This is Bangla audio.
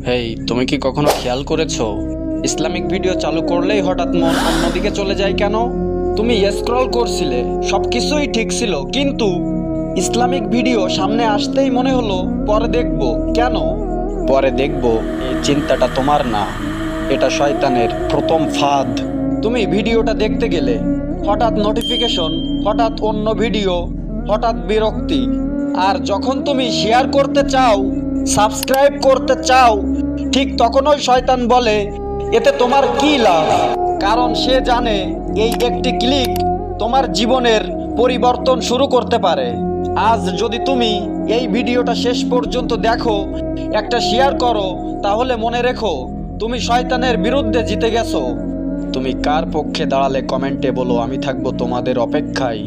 হেই, তুমি কি কখনো খেয়াল করেছো ইসলামিক ভিডিও চালু করলেই হঠাৎ মন অন্যদিকে চলে যায় কেন? তুমি স্ক্রল করছিলে, সবকিছুই ঠিক ছিল, কিন্তু ইসলামিক ভিডিও সামনে আসতেই মনে হলো পরে দেখবো। কেন পরে দেখবো? এই চিন্তাটা তোমার না, এটা শয়তানের প্রথম ফাঁদ। তুমি ভিডিওটা দেখতে গেলে হঠাৎ নোটিফিকেশন, হঠাৎ অন্য ভিডিও, হঠাৎ বিরক্তি। আর যখন তুমি শেয়ার করতে চাও, সাবস্ক্রাইব করতে চাও, ঠিক তখনই শয়তান বলে এতে তোমার কি লাভ। কারণ সে জানে এই একটি ক্লিক তোমার জীবনের পরিবর্তন শুরু করতে পারে। আজ যদি তুমি এই ভিডিওটা শেষ পর্যন্ত দেখো, একটা শেয়ার করো, তাহলে মনে রেখো তুমি শয়তানের বিরুদ্ধে জিতে গেছো। তুমি কার পক্ষে দাঁড়ালে কমেন্টে বলো, আমি থাকবো তোমাদের অপেক্ষায়।